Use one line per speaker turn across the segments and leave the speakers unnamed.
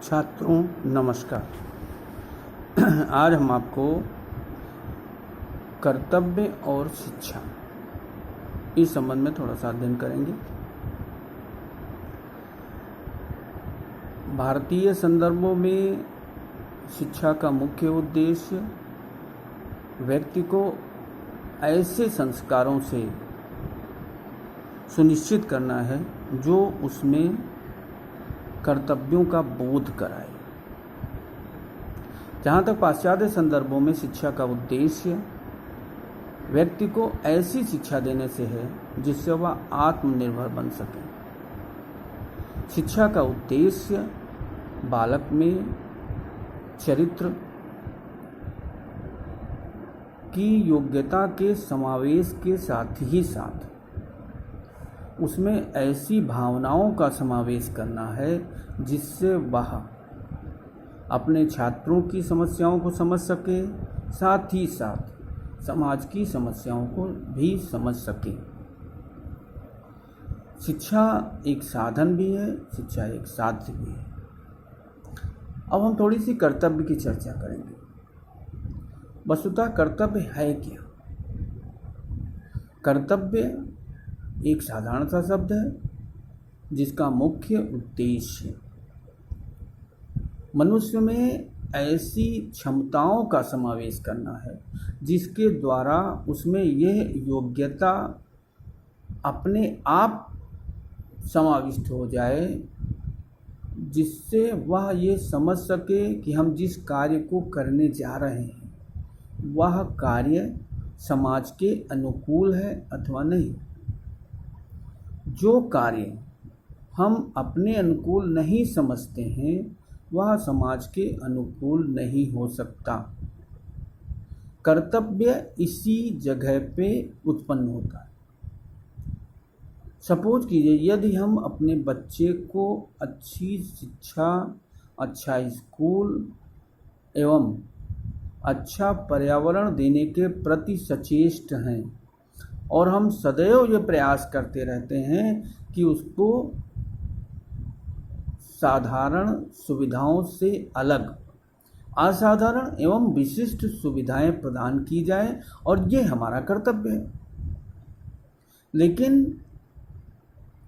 छात्रों नमस्कार। आज हम आपको कर्तव्य और शिक्षा इस संबंध में थोड़ा सा अध्ययन करेंगे। भारतीय संदर्भों में शिक्षा का मुख्य उद्देश्य व्यक्ति को ऐसे संस्कारों से सुनिश्चित करना है जो उसमें कर्तव्यों का बोध कराए। जहाँ तक पाश्चात्य संदर्भों में शिक्षा का उद्देश्य व्यक्ति को ऐसी शिक्षा देने से है जिससे वह आत्मनिर्भर बन सके। शिक्षा का उद्देश्य बालक में चरित्र की योग्यता के समावेश के साथ ही साथ उसमें ऐसी भावनाओं का समावेश करना है जिससे वह अपने छात्रों की समस्याओं को समझ सके, साथ ही साथ समाज की समस्याओं को भी समझ सके। शिक्षा एक साधन भी है, शिक्षा एक साध्य भी है। अब हम थोड़ी सी कर्तव्य की चर्चा करेंगे। वस्तुतः कर्तव्य है क्या? कर्तव्य एक साधारण सा शब्द है जिसका मुख्य उद्देश्य मनुष्य में ऐसी क्षमताओं का समावेश करना है जिसके द्वारा उसमें यह योग्यता अपने आप समाविष्ट हो जाए, जिससे वह ये समझ सके कि हम जिस कार्य को करने जा रहे हैं वह कार्य समाज के अनुकूल है अथवा नहीं। जो कार्य हम अपने अनुकूल नहीं समझते हैं वह समाज के अनुकूल नहीं हो सकता। कर्तव्य इसी जगह पे उत्पन्न होता है। सपोज कीजिए यदि हम अपने बच्चे को अच्छी शिक्षा, अच्छा स्कूल एवं अच्छा पर्यावरण देने के प्रति सचेष्ट हैं और हम सदैव ये प्रयास करते रहते हैं कि उसको साधारण सुविधाओं से अलग असाधारण एवं विशिष्ट सुविधाएं प्रदान की जाए, और ये हमारा कर्तव्य है। लेकिन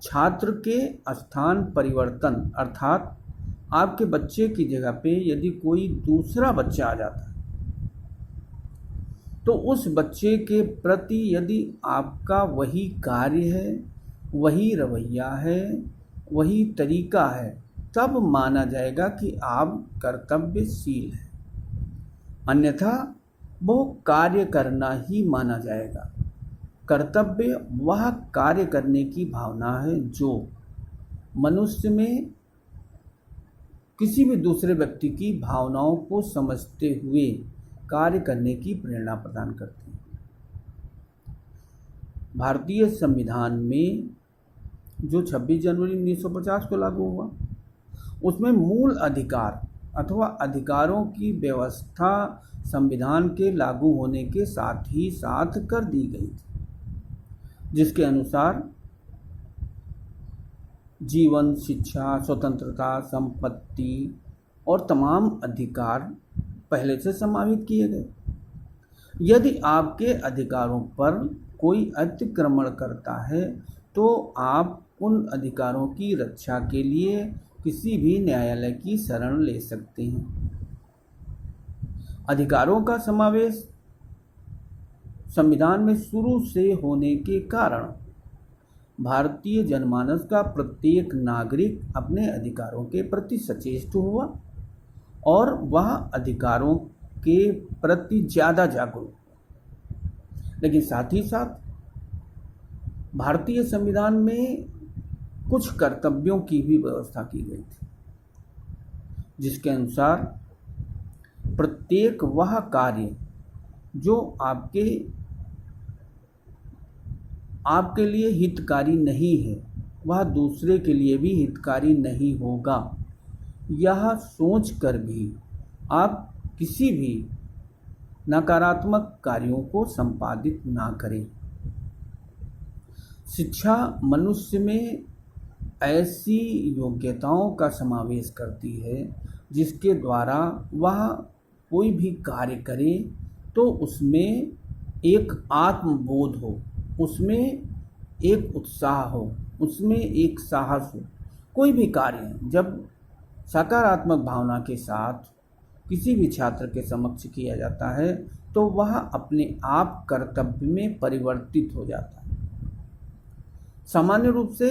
छात्र के स्थान परिवर्तन अर्थात आपके बच्चे की जगह पे यदि कोई दूसरा बच्चा आ जाता है तो उस बच्चे के प्रति यदि आपका वही कार्य है, वही रवैया है, वही तरीका है, तब माना जाएगा कि आप कर्तव्यशील हैं। अन्यथा वो कार्य करना ही माना जाएगा। कर्तव्य वह कार्य करने की भावना है जो मनुष्य में किसी भी दूसरे व्यक्ति की भावनाओं को समझते हुए कार्य करने की प्रेरणा प्रदान करती है। भारतीय संविधान में जो 26 जनवरी 1950 को लागू हुआ उसमें मूल अधिकार अथवा अधिकारों की व्यवस्था संविधान के लागू होने के साथ ही साथ कर दी गई थी, जिसके अनुसार जीवन, शिक्षा, स्वतंत्रता, संपत्ति और तमाम अधिकार पहले से समाहित किए गए। यदि आपके अधिकारों पर कोई अतिक्रमण करता है तो आप उन अधिकारों की रक्षा के लिए किसी भी न्यायालय की शरण ले सकते हैं। अधिकारों का समावेश संविधान में शुरू से होने के कारण भारतीय जनमानस का प्रत्येक नागरिक अपने अधिकारों के प्रति सचेष्ट हुआ और वह अधिकारों के प्रति ज़्यादा जागरूक। लेकिन साथ ही साथ भारतीय संविधान में कुछ कर्तव्यों की भी व्यवस्था की गई थी, जिसके अनुसार प्रत्येक वह कार्य जो आपके लिए हितकारी नहीं है वह दूसरे के लिए भी हितकारी नहीं होगा। यह सोचकर भी आप किसी भी नकारात्मक कार्यों को संपादित ना करें। शिक्षा मनुष्य में ऐसी योग्यताओं का समावेश करती है जिसके द्वारा वह कोई भी कार्य करे तो उसमें एक आत्मबोध हो, उसमें एक उत्साह हो, उसमें एक साहस हो। कोई भी कार्य जब सकारात्मक भावना के साथ किसी भी छात्र के समक्ष किया जाता है तो वह अपने आप कर्तव्य में परिवर्तित हो जाता है। सामान्य रूप से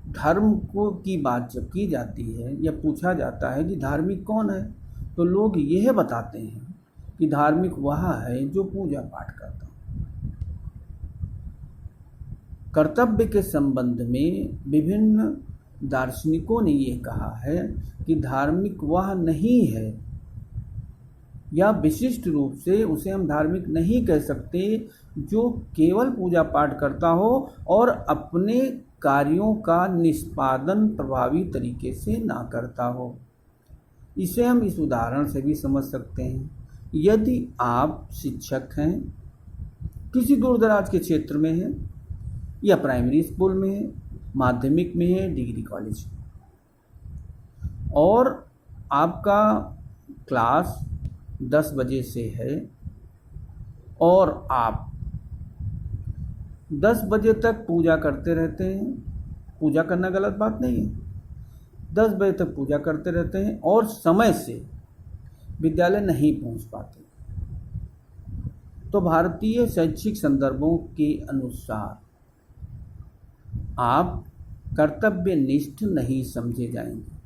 धर्म को की बात जब की जाती है या पूछा जाता है कि धार्मिक कौन है, तो लोग यह बताते हैं कि धार्मिक वह है जो पूजा पाठ करता है। कर्तव्य के संबंध में विभिन्न दार्शनिकों ने ये कहा है कि धार्मिक वह नहीं है, या विशिष्ट रूप से उसे हम धार्मिक नहीं कह सकते जो केवल पूजा पाठ करता हो और अपने कार्यों का निष्पादन प्रभावी तरीके से ना करता हो। इसे हम इस उदाहरण से भी समझ सकते हैं। यदि आप शिक्षक हैं, किसी दूर दराज के क्षेत्र में हैं, या प्राइमरी स्कूल में हैं, माध्यमिक में है, डिग्री कॉलेज, और आपका क्लास 10 बजे से है और आप 10 बजे तक पूजा करते रहते हैं। पूजा करना गलत बात नहीं है, 10 बजे तक पूजा करते रहते हैं और समय से विद्यालय नहीं पहुंच पाते, तो भारतीय शैक्षिक संदर्भों के अनुसार आप कर्तव्यनिष्ठ नहीं समझे जाएंगे।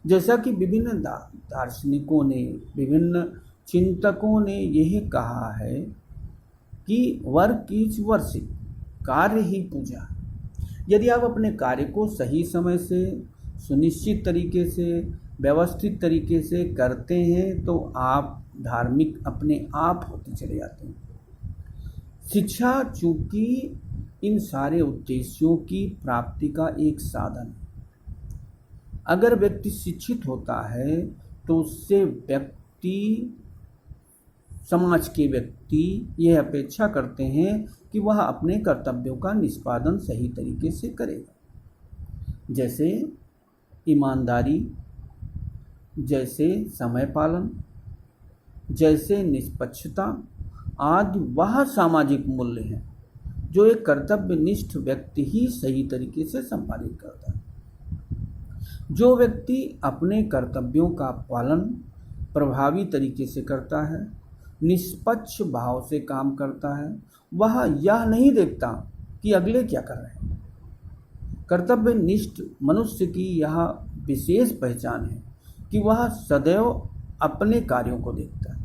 जैसा कि विभिन्न दार्शनिकों ने, विभिन्न चिंतकों ने यह कहा है कि वर्क इज वर्शिप, कार्य ही पूजा। यदि आप अपने कार्य को सही समय से, सुनिश्चित तरीके से, व्यवस्थित तरीके से करते हैं तो आप धार्मिक अपने आप होते चले जाते हैं। शिक्षा चूंकि इन सारे उद्देश्यों की प्राप्ति का एक साधन है। अगर व्यक्ति शिक्षित होता है तो उससे समाज के व्यक्ति यह अपेक्षा करते हैं कि वह अपने कर्तव्यों का निष्पादन सही तरीके से करेगा, जैसे ईमानदारी, जैसे समय पालन, जैसे निष्पक्षता आदि वह सामाजिक मूल्य हैं जो एक कर्तव्यनिष्ठ व्यक्ति ही सही तरीके से संपादित करता है। जो व्यक्ति अपने कर्तव्यों का पालन प्रभावी तरीके से करता है, निष्पक्ष भाव से काम करता है, वह यह नहीं देखता कि अगले क्या कर रहे हैं। कर्तव्यनिष्ठ मनुष्य की यह विशेष पहचान है कि वह सदैव अपने कार्यों को देखता है।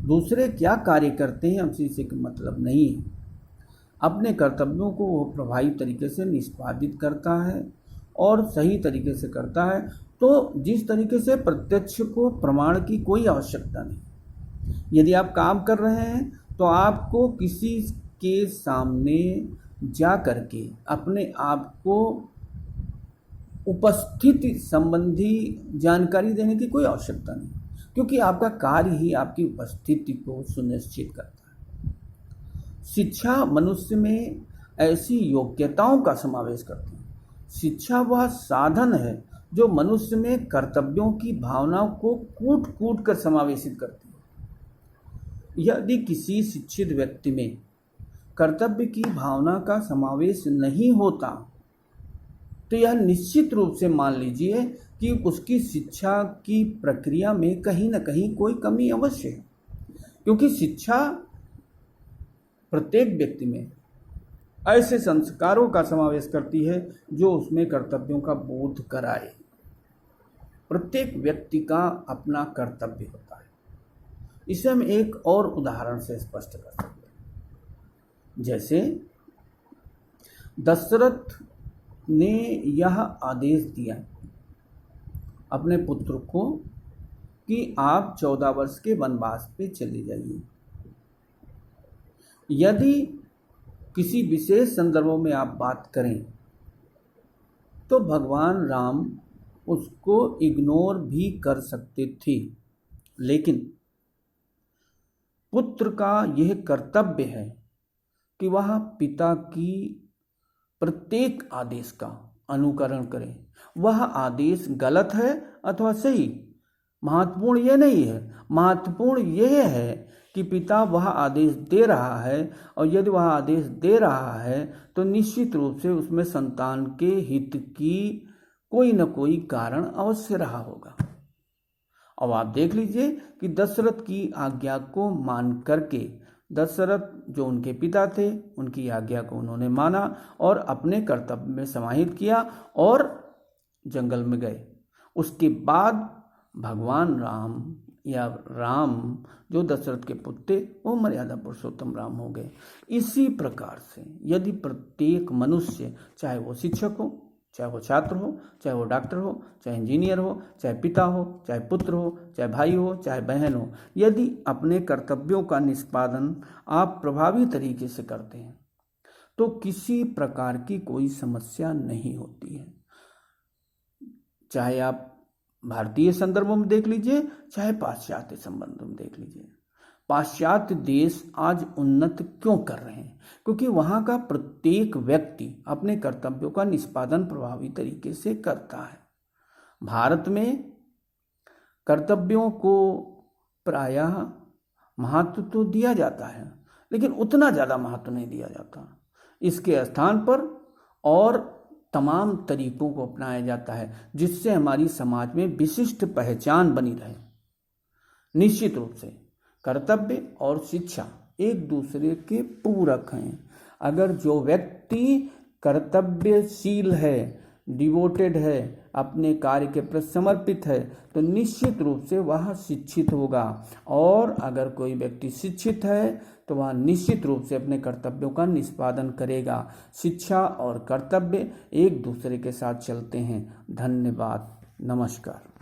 दूसरे क्या कार्य करते हैं हमसे इसे मतलब नहीं है। अपने कर्तव्यों को वह प्रभावी तरीके से निष्पादित करता है और सही तरीके से करता है, तो जिस तरीके से प्रत्यक्ष को प्रमाण की कोई आवश्यकता नहीं। यदि आप काम कर रहे हैं तो आपको किसी के सामने जा करके अपने आप को उपस्थिति संबंधी जानकारी देने की कोई आवश्यकता नहीं, क्योंकि आपका कार्य ही आपकी उपस्थिति को सुनिश्चित करता है। शिक्षा मनुष्य में ऐसी योग्यताओं का समावेश करती है। शिक्षा वह साधन है जो मनुष्य में कर्तव्यों की भावनाओं को कूट कूट कर समावेशित करती है। यदि किसी शिक्षित व्यक्ति में कर्तव्य की भावना का समावेश नहीं होता तो यह निश्चित रूप से मान लीजिए कि उसकी शिक्षा की प्रक्रिया में कहीं न कहीं कोई कमी अवश्य है, क्योंकि शिक्षा प्रत्येक व्यक्ति में ऐसे संस्कारों का समावेश करती है जो उसमें कर्तव्यों का बोध कराए। प्रत्येक व्यक्ति का अपना कर्तव्य होता है। इसे हम एक और उदाहरण से स्पष्ट कर सकते हैं। जैसे दशरथ ने यह आदेश दिया अपने पुत्र को कि आप 14 वर्ष के वनवास पे चले जाइए। यदि किसी विशेष संदर्भों में आप बात करें तो भगवान राम उसको इग्नोर भी कर सकते थे, लेकिन पुत्र का यह कर्तव्य है कि वह पिता की प्रत्येक आदेश का अनुकरण करें। वह आदेश गलत है अथवा सही, महत्वपूर्ण ये नहीं है। महत्वपूर्ण यह है कि पिता वह आदेश दे रहा है, और यदि वह आदेश दे रहा है तो निश्चित रूप से उसमें संतान के हित की कोई न कोई कारण अवश्य रहा होगा। अब आप देख लीजिए कि दशरथ की आज्ञा को मान करके दशरथ जो उनके पिता थे, उनकी आज्ञा को उन्होंने माना और अपने कर्तव्य में समाहित किया और जंगल में गए। उसके बाद भगवान राम या राम जो दशरथ के पुत्र थे वो मर्यादा पुरुषोत्तम राम हो गए। इसी प्रकार से यदि प्रत्येक मनुष्य, चाहे वो शिक्षक हो, चाहे वो छात्र हो, चाहे वो डॉक्टर हो, चाहे इंजीनियर हो, चाहे पिता हो, चाहे पुत्र हो, चाहे भाई हो, चाहे बहन हो, यदि अपने कर्तव्यों का निष्पादन आप प्रभावी तरीके से करते हैं तो किसी प्रकार की कोई समस्या नहीं होती है। चाहे आप भारतीय संदर्भों में देख लीजिए, चाहे पाश्चात्य संबंधों में देख लीजिए। पाश्चात्य देश आज उन्नत क्यों कर रहे हैं? क्योंकि वहाँ का प्रत्येक व्यक्ति अपने कर्तव्यों का निष्पादन प्रभावी तरीके से करता है। भारत में कर्तव्यों को प्रायः महत्व तो दिया जाता है, लेकिन उतना ज़्यादा महत्व नहीं दिया जाता। इसके स्थान पर और तमाम तरीकों को अपनाया जाता है जिससे हमारी समाज में विशिष्ट पहचान बनी रहे। निश्चित रूप से कर्तव्य और शिक्षा एक दूसरे के पूरक हैं। अगर जो व्यक्ति कर्तव्यशील है, डिवोटेड है, अपने कार्य के प्रति समर्पित है, तो निश्चित रूप से वह शिक्षित होगा। और अगर कोई व्यक्ति शिक्षित है तो वह निश्चित रूप से अपने कर्तव्यों का निष्पादन करेगा। शिक्षा और कर्तव्य एक दूसरे के साथ चलते हैं। धन्यवाद। नमस्कार।